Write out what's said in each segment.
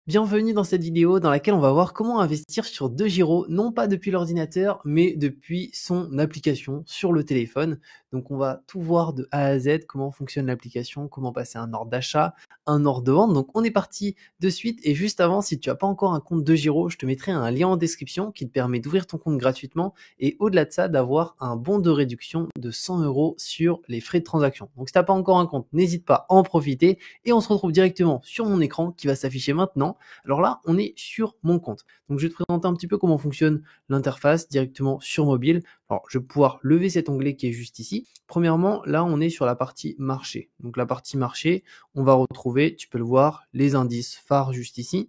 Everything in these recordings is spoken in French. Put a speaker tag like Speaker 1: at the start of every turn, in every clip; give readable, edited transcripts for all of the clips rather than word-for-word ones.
Speaker 1: Bienvenue dans cette vidéo dans laquelle on va voir comment investir sur DeGiro, non pas depuis l'ordinateur, mais depuis son application sur le téléphone. Donc on va tout voir de A à Z, comment fonctionne l'application, comment passer un ordre d'achat, un ordre de vente. Donc on est parti de suite et juste avant, si tu n'as pas encore un compte DeGiro, je te mettrai un lien en description qui te permet d'ouvrir ton compte gratuitement et au-delà de ça, d'avoir un bon de réduction de 100 € sur les frais de transaction. Donc si tu n'as pas encore un compte, n'hésite pas à en profiter et on se retrouve directement sur mon écran qui va s'afficher maintenant. Alors là, on est sur mon compte. Donc je vais te présenter un petit peu comment fonctionne l'interface directement sur mobile. Alors je vais pouvoir lever cet onglet qui est juste ici. Premièrement, là on est sur la partie marché. Donc la partie marché, on va retrouver, tu peux le voir, les indices phares juste ici.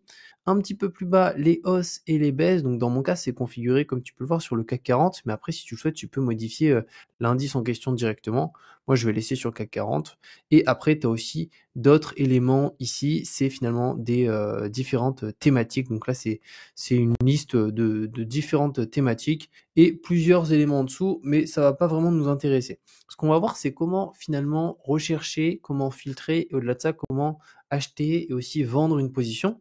Speaker 1: Un petit peu plus bas, les hausses et les baisses. Donc dans mon cas, c'est configuré comme tu peux le voir sur le CAC 40. Mais après, si tu le souhaites, tu peux modifier l'indice en question directement. Moi, je vais laisser sur le CAC 40. Et après, tu as aussi d'autres éléments ici. C'est finalement des différentes thématiques. Donc là, c'est une liste de différentes thématiques et plusieurs éléments en dessous, mais ça va pas vraiment nous intéresser. Ce qu'on va voir, c'est comment finalement rechercher, comment filtrer et au-delà de ça, comment acheter et aussi vendre une position.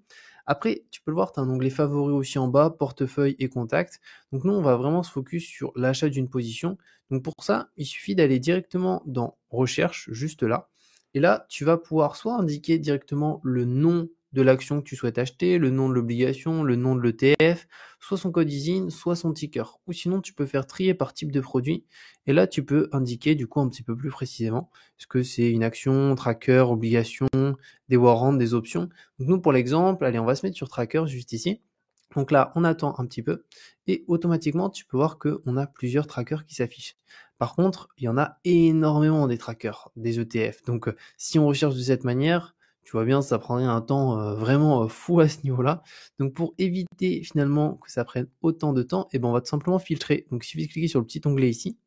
Speaker 1: Après, tu peux le voir, tu as un onglet favori aussi en bas, portefeuille et contact. Donc nous, on va vraiment se focus sur l'achat d'une position. Donc pour ça, il suffit d'aller directement dans recherche, juste là. Et là, tu vas pouvoir soit indiquer directement le nom de l'action que tu souhaites acheter, le nom de l'obligation, le nom de l'ETF, soit son code ISIN, soit son ticker. Ou sinon, tu peux faire trier par type de produit. Et là, tu peux indiquer du coup un petit peu plus précisément ce que c'est une action, tracker, obligation, des warrants, des options. Donc nous, pour l'exemple, allez, on va se mettre sur tracker juste ici. Donc là, on attend un petit peu et automatiquement, tu peux voir qu'on a plusieurs trackers qui s'affichent. Par contre, il y en a énormément des trackers, des ETF. Donc si on recherche de cette manière, tu vois bien, ça prendrait un temps vraiment fou à ce niveau-là. Donc pour éviter finalement que ça prenne autant de temps, eh ben, on va tout simplement filtrer. Donc il suffit de cliquer sur le petit onglet ici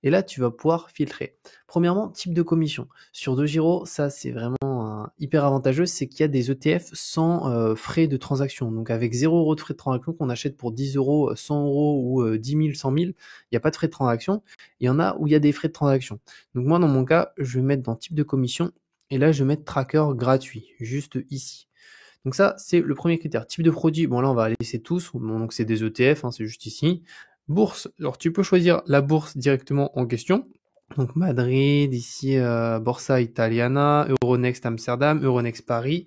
Speaker 1: et là, tu vas pouvoir filtrer. Premièrement, type de commission. Sur DeGiro, ça c'est vraiment hyper avantageux, c'est qu'il y a des ETF sans frais de transaction. Donc avec 0 € de frais de transaction qu'on achète pour 10 €, 100 € ou 10 000, 100 000, il n'y a pas de frais de transaction. Il y en a où il y a des frais de transaction. Donc moi, dans mon cas, je vais mettre dans type de commission et là, je vais mettre tracker gratuit, juste ici. Donc ça, c'est le premier critère. Type de produit, bon là, on va laisser tous. Bon, donc c'est des ETF, c'est juste ici. Bourse, alors tu peux choisir la bourse directement en question. Donc Madrid, ici Borsa Italiana, Euronext Amsterdam, Euronext Paris.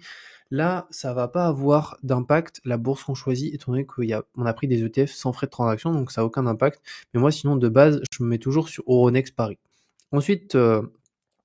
Speaker 1: Là, ça va pas avoir d'impact, la bourse qu'on choisit, étant donné qu'on a pris des ETF sans frais de transaction, donc ça n'a aucun impact. Mais moi, sinon, de base, je me mets toujours sur Euronext Paris. Ensuite,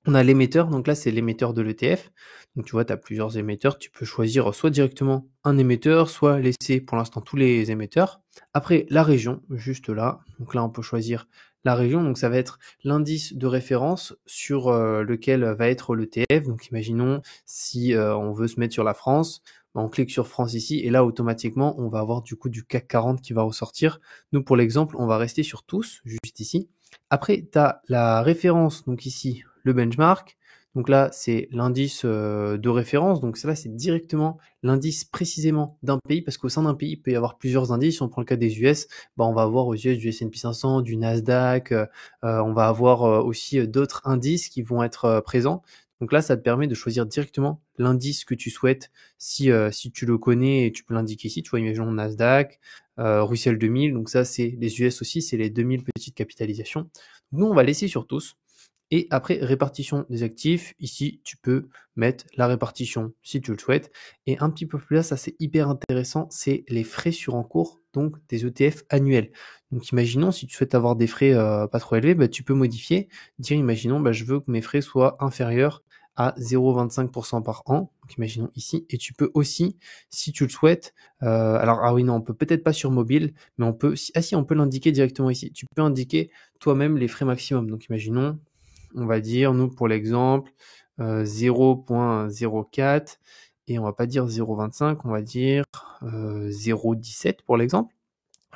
Speaker 1: on a l'émetteur, donc là c'est l'émetteur de l'ETF. Donc tu vois, tu as plusieurs émetteurs, tu peux choisir soit directement un émetteur, soit laisser pour l'instant tous les émetteurs. Après la région, juste là, donc là on peut choisir la région, donc ça va être l'indice de référence sur lequel va être l'ETF. Donc imaginons si on veut se mettre sur la France, on clique sur France ici, et là automatiquement on va avoir du coup du CAC 40 qui va ressortir. Nous pour l'exemple, on va rester sur tous, juste ici. Après, tu as la référence, donc ici, le benchmark. Donc là, c'est l'indice de référence. Donc là, c'est directement l'indice précisément d'un pays, parce qu'au sein d'un pays, il peut y avoir plusieurs indices. Si on prend le cas des US, on va avoir aux US du S&P 500, du Nasdaq. On va avoir aussi d'autres indices qui vont être présents. Donc là, ça te permet de choisir directement l'indice que tu souhaites. Si tu le connais, et tu peux l'indiquer ici. Tu vois, imaginons Nasdaq, Russell 2000. Donc ça, c'est les US aussi, c'est les 2000 petites capitalisations. Nous, on va laisser sur tous. Et après, répartition des actifs, ici, tu peux mettre la répartition si tu le souhaites. Et un petit peu plus là, ça c'est hyper intéressant, c'est les frais sur encours, donc des ETF annuels. Donc imaginons, si tu souhaites avoir des frais pas trop élevés, tu peux modifier, dire imaginons, je veux que mes frais soient inférieurs à 0,25% par an. Donc imaginons ici, et tu peux aussi, si tu le souhaites, alors ah oui non, on peut peut-être pas sur mobile, mais on peut, si on peut l'indiquer directement ici. Tu peux indiquer toi-même les frais maximum. Donc imaginons, on va dire, nous, pour l'exemple, 0,04 et on va pas dire 0,25, on va dire 0,17 pour l'exemple.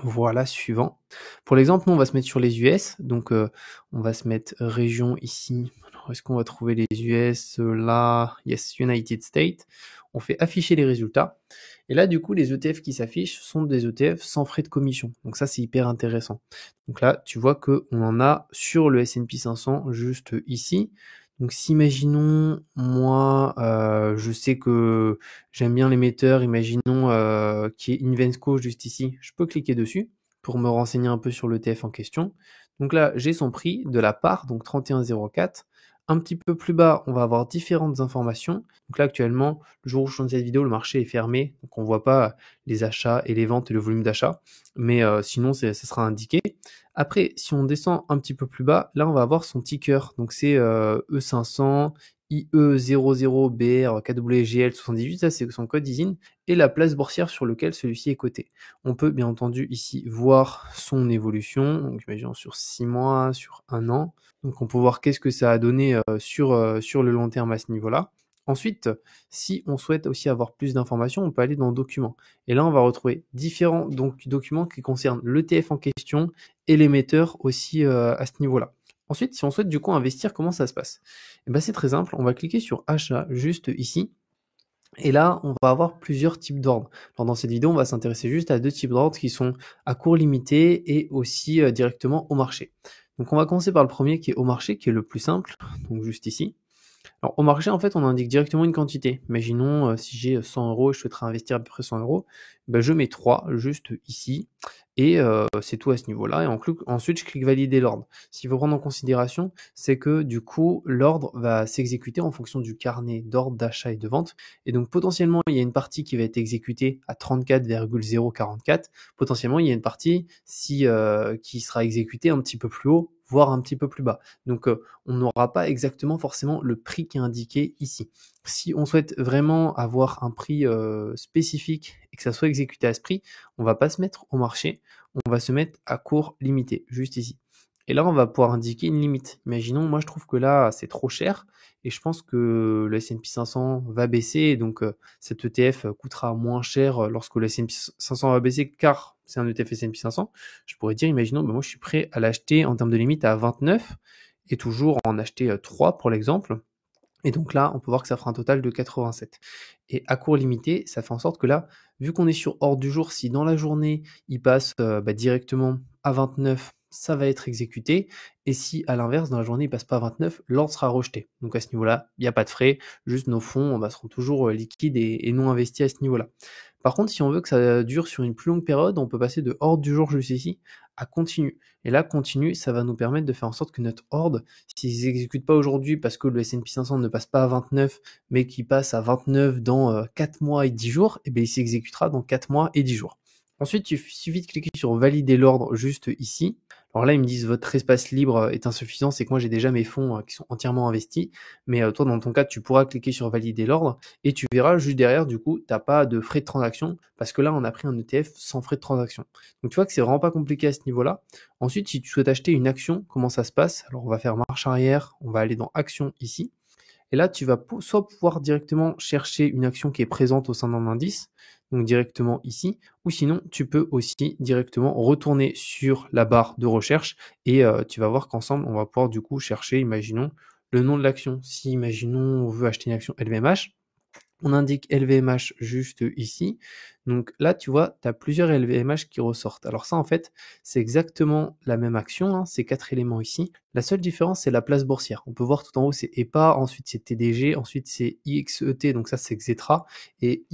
Speaker 1: Voilà, suivant. Pour l'exemple, nous, on va se mettre sur les US. Donc, on va se mettre région ici. Alors, est-ce qu'on va trouver les US là? Yes, United States. On fait afficher les résultats. Et là, du coup, les ETF qui s'affichent sont des ETF sans frais de commission. Donc ça, c'est hyper intéressant. Donc là, tu vois qu'on en a sur le S&P 500 juste ici. Donc si imaginons, moi, je sais que j'aime bien l'émetteur, imaginons qui est Invesco juste ici, je peux cliquer dessus pour me renseigner un peu sur l'ETF en question. Donc là, j'ai son prix de la part, donc 31,04. Un petit peu plus bas, on va avoir différentes informations. Donc là, actuellement, le jour où je tourne cette vidéo, le marché est fermé, donc on ne voit pas les achats et les ventes et le volume d'achat, mais sinon, ça sera indiqué. Après, si on descend un petit peu plus bas, là, on va avoir son ticker. Donc, c'est E500, IE00BR, KWGL78, ça c'est son code ISIN, et la place boursière sur lequel celui-ci est coté. On peut bien entendu ici voir son évolution, donc imaginons sur 6 mois, sur 1 an. Donc, on peut voir qu'est-ce que ça a donné sur le long terme à ce niveau-là. Ensuite, si on souhaite aussi avoir plus d'informations, on peut aller dans Documents. Et là, on va retrouver différents documents qui concernent l'ETF en question et l'émetteur aussi à ce niveau-là. Ensuite, si on souhaite du coup investir, comment ça se passe? Eh ben, c'est très simple, on va cliquer sur achat juste ici. Et là, on va avoir plusieurs types d'ordres. Alors dans cette vidéo, on va s'intéresser juste à deux types d'ordres qui sont à court limité et aussi directement au marché. Donc on va commencer par le premier qui est au marché, qui est le plus simple, donc juste ici. Alors, au marché, en fait, on indique directement une quantité. Imaginons, si j'ai 100 euros et je souhaiterais investir à peu près 100 euros, ben, je mets 3 juste ici et c'est tout à ce niveau-là et ensuite je clique valider l'ordre. Ce qu'il faut prendre en considération, c'est que du coup, l'ordre va s'exécuter en fonction du carnet d'ordre d'achat et de vente et donc potentiellement, il y a une partie qui va être exécutée à 34,044. Potentiellement, il y a une partie qui sera exécutée un petit peu plus haut, voire un petit peu plus bas. Donc, on n'aura pas exactement forcément le prix qui est indiqué ici. Si on souhaite vraiment avoir un prix spécifique et que ça soit exécuté à ce prix, on va pas se mettre au marché, on va se mettre à court limité, juste ici. Et là, on va pouvoir indiquer une limite. Imaginons, moi je trouve que là, c'est trop cher et je pense que le S&P 500 va baisser et donc cet ETF coûtera moins cher lorsque le S&P 500 va baisser car c'est un ETF S&P 500. Je pourrais dire, imaginons, moi je suis prêt à l'acheter en termes de limite à 29 et toujours en acheter 3 pour l'exemple. Et donc là, on peut voir que ça fera un total de 87. Et à court limité, ça fait en sorte que là, vu qu'on est sur ordre du jour, si dans la journée, il passe directement à 29, ça va être exécuté. Et si à l'inverse, dans la journée, il passe pas à 29, l'ordre sera rejeté. Donc à ce niveau-là, il n'y a pas de frais, juste nos fonds seront toujours liquides et non investis à ce niveau-là. Par contre, si on veut que ça dure sur une plus longue période, on peut passer de ordre du jour juste ici à continu. Et là, continu, ça va nous permettre de faire en sorte que notre ordre, s'ils n'exécutent pas aujourd'hui parce que le S&P 500 ne passe pas à 29, mais qu'il passe à 29 dans 4 mois et 10 jours, et bien il s'exécutera dans 4 mois et 10 jours. Ensuite, il suffit de cliquer sur valider l'ordre juste ici. Alors là, ils me disent votre espace libre est insuffisant, c'est que moi j'ai déjà mes fonds qui sont entièrement investis, mais toi dans ton cas, tu pourras cliquer sur valider l'ordre et tu verras juste derrière, du coup, tu n'as pas de frais de transaction parce que là, on a pris un ETF sans frais de transaction. Donc tu vois que c'est vraiment pas compliqué à ce niveau-là. Ensuite, si tu souhaites acheter une action, comment ça se passe? Alors on va faire marche arrière, on va aller dans action ici. Et là, tu vas soit pouvoir directement chercher une action qui est présente au sein d'un indice, donc directement ici, ou sinon tu peux aussi directement retourner sur la barre de recherche et tu vas voir qu'ensemble, on va pouvoir du coup chercher, imaginons, le nom de l'action. Si, imaginons, on veut acheter une action LVMH, on indique LVMH juste ici. Donc là, tu vois, tu as plusieurs LVMH qui ressortent. Alors ça, en fait, c'est exactement la même action, hein, ces 4 éléments ici. La seule différence, c'est la place boursière. On peut voir tout en haut, c'est EPA, ensuite c'est TDG, ensuite c'est IXET, donc ça c'est Xetra, et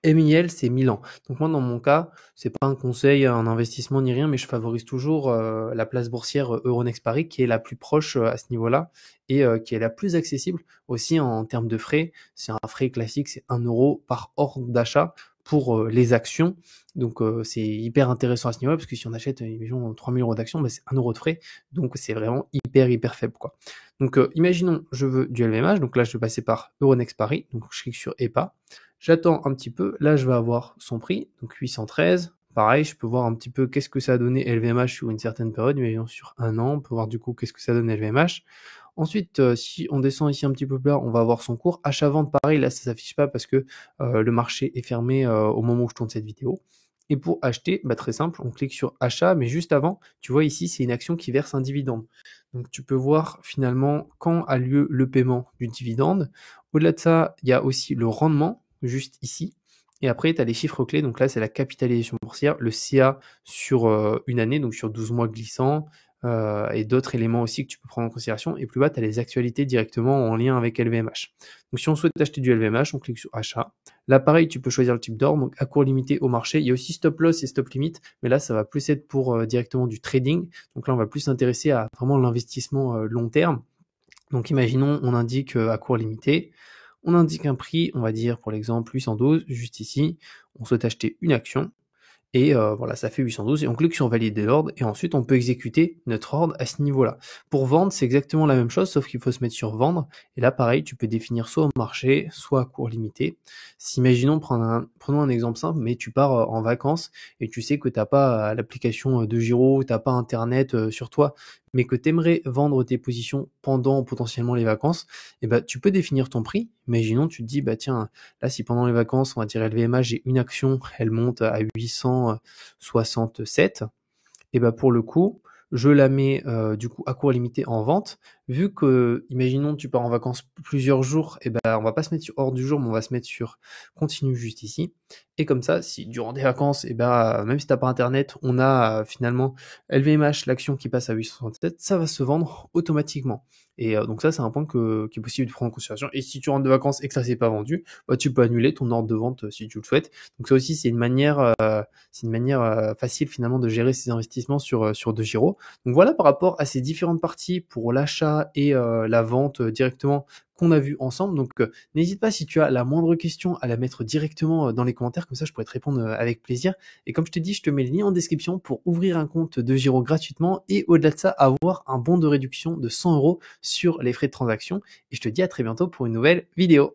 Speaker 1: MIL, c'est Milan. Donc moi, dans mon cas, c'est pas un conseil, un investissement ni rien, mais je favorise toujours la place boursière Euronext Paris, qui est la plus proche à ce niveau-là, et qui est la plus accessible aussi en termes de frais. C'est un frais classique, c'est 1 euro par ordre d'achat pour les actions. Donc c'est hyper intéressant à ce niveau-là, parce que si on achète, imaginons, 3000 euros d'actions, c'est 1 euro de frais. Donc c'est vraiment hyper faible, quoi. Donc imaginons, je veux du LVMH, donc là je vais passer par Euronext Paris, donc je clique sur EPA. J'attends un petit peu, là je vais avoir son prix, donc 813. Pareil, je peux voir un petit peu qu'est-ce que ça a donné LVMH sur une certaine période, imaginons sur 1 an, on peut voir du coup qu'est-ce que ça donne LVMH. Ensuite, si on descend ici un petit peu plus bas, on va avoir son cours. Achat-vente, pareil, là ça s'affiche pas parce que le marché est fermé au moment où je tourne cette vidéo. Et pour acheter, très simple, on clique sur achat, mais juste avant, tu vois ici, c'est une action qui verse un dividende. Donc tu peux voir finalement quand a lieu le paiement du dividende. Au-delà de ça, il y a aussi le rendement, juste ici. Et après, tu as les chiffres clés. Donc là, c'est la capitalisation boursière, le CA sur une année, donc sur 12 mois glissants, et d'autres éléments aussi que tu peux prendre en considération. Et plus bas, tu as les actualités directement en lien avec LVMH. Donc si on souhaite acheter du LVMH, on clique sur achat. Là, pareil, tu peux choisir le type d'ordre, donc à court limité au marché. Il y a aussi stop loss et stop limit, mais là, ça va plus être pour directement du trading. Donc là, on va plus s'intéresser à vraiment l'investissement long terme. Donc imaginons, on indique à court limité, on indique un prix, on va dire pour l'exemple 812, juste ici, on souhaite acheter une action. Et voilà, ça fait 812 et on clique sur valider l'ordre et ensuite on peut exécuter notre ordre à ce niveau-là. Pour vendre, c'est exactement la même chose, sauf qu'il faut se mettre sur vendre. Et là, pareil, tu peux définir soit au marché, soit à court limité. Si, imaginons, prenons un exemple simple, mais tu pars en vacances et tu sais que t'as pas l'application de Giro, t'as pas Internet sur toi, mais que tu aimerais vendre tes positions pendant potentiellement les vacances, et ben tu peux définir ton prix. Imaginons, tu te dis, bah tiens, là, si pendant les vacances, on va dire LVMH, j'ai une action, elle monte à 867, et bah pour le coup, je la mets du coup à court limité en vente. Vu que, imaginons, tu pars en vacances plusieurs jours, et ben on va pas se mettre sur hors du jour, mais on va se mettre sur continue juste ici. Et comme ça, si durant des vacances, et ben même si t'as pas internet, on a finalement LVMH, l'action qui passe à 867, ça va se vendre automatiquement. Et donc ça, c'est un point qui est possible de prendre en considération. Et si tu rentres de vacances et que ça s'est pas vendu, bah, tu peux annuler ton ordre de vente si tu le souhaites. Donc ça aussi, c'est une manière facile finalement de gérer ses investissements sur DeGiro. Donc voilà par rapport à ces différentes parties pour l'achat et la vente directement qu'on a vu ensemble. Donc n'hésite pas si tu as la moindre question à la mettre directement dans les commentaires, comme ça je pourrais te répondre avec plaisir. Et comme je te dis, je te mets le lien en description pour ouvrir un compte DeGiro gratuitement et au-delà de ça, avoir un bon de réduction de 100 € sur les frais de transaction. Et je te dis à très bientôt pour une nouvelle vidéo.